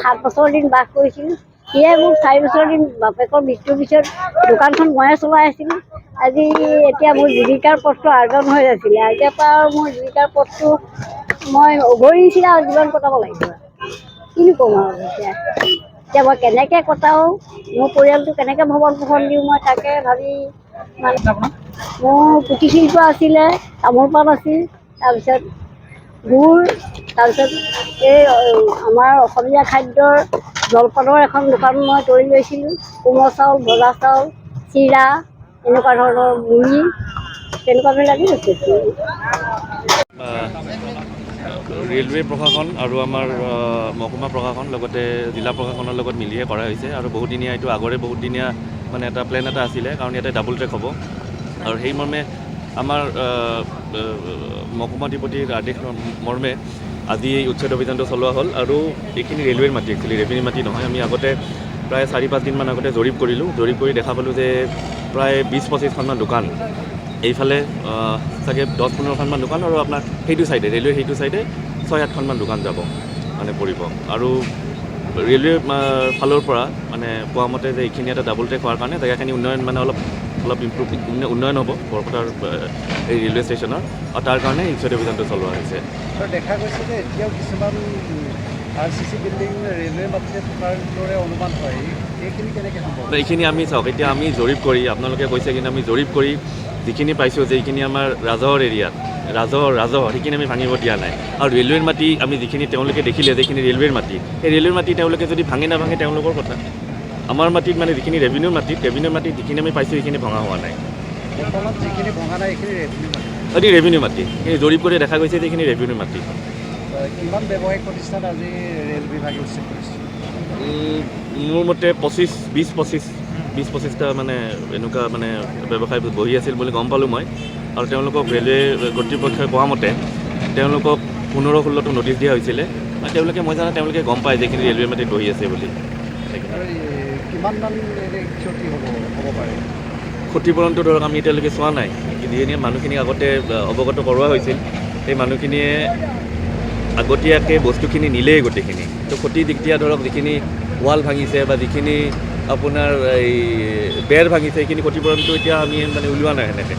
7 বছৰ দিন বাস কৰিছিলোঁ। সিয়ে মোক 4 বছৰ দিন বাপেকৰ মৃত্যুৰ পিছত দোকানখন ময়ে চলাই আছিলোঁ। আজি এতিয়া মোৰ জীৱিকাৰ পথটো আৰ্জন হৈ আছিলে। আজিৰ পৰা মোৰ জীৱিকাৰ পথটো মই অগৰীৰ নিচিনা জীৱন কটাব লাগিব। কিনো ক'ম আৰু এতিয়া মই কেনেকৈ কটাওঁ, মোৰ পৰিয়ালটো কেনেকৈ ভৱন পোষণ দিওঁ, মই তাকে ভাবি মোৰ কুটীৰ শিল্প আছিলে, তামোল পাণ আছিল, তাৰপিছত গুড়, তাৰপিছত এই আমাৰ অসমীয়া খাদ্যৰ জলপানৰ এখন দোকান মই তৰি লৈছিলোঁ। কোমল চাউল, ভজা চাউল, চিৰা, এনেকুৱা ধৰণৰ মুড়ি, তেনেকুৱাবিলাক লৈছোঁ। ৰেলৱে প্ৰশাসন আৰু আমাৰ মহকুমা প্ৰশাসন লগতে জিলা প্ৰশাসনৰ লগত মিলিহে কৰা হৈছে আৰু বহুদিনীয়া এইটো আগৰে বহুদিনীয়া মানে এটা প্লেন এটা আছিলে, কাৰণ ইয়াতে ডাবল ট্ৰেক হ'ব আৰু সেই মৰ্মে আমাৰ মহকুমাধিপতিৰ আদেশ মৰ্মে আজি এই উচ্ছেদ অভিযানটো চলোৱা হ'ল। আৰু এইখিনি ৰেলৱেৰ মাটি, একচুৱেলি ৰেভিনিউ মাটি নহয়। আমি আগতে প্ৰায় 4-5 দিনমান আগতে জৰীপ কৰিলোঁ। জৰীপ কৰি দেখা পালোঁ যে প্ৰায় 20-25খনমান দোকান, এইফালে চাগে 10-15খনমান দোকান, আৰু আপোনাৰ সেইটো চাইডে ৰেলৱে সেইটো চাইডে 6-8খনমান দোকান যাব মানে পৰিব। আৰু ৰেলৱে ফালৰ পৰা মানে কোৱা মতে যে এইখিনি এটা ডাবল ট্ৰেক হোৱাৰ কাৰণে জেগাখিনি উন্নয়ন মানে অলপ ইম্প্ৰুভ উন্নয়ন হ'ব বৰপেটাৰ এই ৰেলৱে ষ্টেচনৰ, আৰু তাৰ কাৰণে উচ্ছেদ অভিযানটো চলোৱা হৈছে। দেখা গৈছে যে এতিয়াও কিছুমান RCC বিল্ডিং ৰেলৱে মাটিতে থকাৰ দৰে অনুমান হয়, এইখিনি কেনেকৈ সম্ভৱ? এইখিনি আমি চাওক, এতিয়া আমি জৰীপ কৰি, আপোনালোকে কৈছে কিন্তু আমি জৰীপ কৰি যিখিনি পাইছোঁ যে এইখিনি আমাৰ ৰাজহৰ এৰিয়াত, ৰাজহৰ সেইখিনি আমি ভাঙিব দিয়া নাই। আৰু ৰেলৱেৰ মাটি আমি যিখিনি তেওঁলোকে দেখিলে যিখিনি ৰেলৱেৰ মাটি, সেই ৰেলৱেৰ মাটি তেওঁলোকে যদি ভাঙে নাভাঙে তেওঁলোকৰ কথা। আমাৰ মাটিত মানে যিখিনি ৰেভিনিউ মাটিত যিখিনি আমি পাইছোঁ সেইখিনি ভঙা হোৱা নাই। বৰ্তমান যিখিনি ভঙা নাই এইখিনি ৰেভিনিউ মাটি। ৰেভিনিউ মাটি, এই জৰীপ কৰি দেখা গৈছে যে এইখিনি ৰেভিনিউ মাটি। কিমান ব্যৱসায়িক প্ৰতিষ্ঠান আজি ৰেল বিভাগে উচ্ছেদ কৰিছে? মোৰ মতে 20-25টা মানে এনেকুৱা মানে ব্যৱসায় বহি আছিল বুলি গম পালোঁ মই। আৰু তেওঁলোকক ৰেলৱে কৰ্তৃপক্ষই কোৱা মতে তেওঁলোকক 15-16টো নটিচ দিয়া হৈছিলে। তেওঁলোকে মই জানো তেওঁলোকে গম পায় যে এইখিনি ৰেলৱে মাটিত বহি আছে বুলি। কিমানমান ক্ষতি হ'ব পাৰে? ক্ষতিপূৰণটো ধৰক আমি এতিয়ালৈকে চোৱা নাই। যিখিনি মানুহখিনিক আগতে অৱগত কৰোৱা হৈছিল, সেই মানুহখিনিয়ে আগতীয়াকৈ বস্তুখিনি নিলেই গোটেইখিনি। তো ক্ষতি যেতিয়া ধৰক যিখিনি ৱাল ভাঙিছে বা যিখিনি আপোনাৰ এই বেৰ ভাঙিছে, সেইখিনি ক্ষতিপূৰণটো এতিয়া আমি মানে উলিওৱা নাই সেনেকৈ।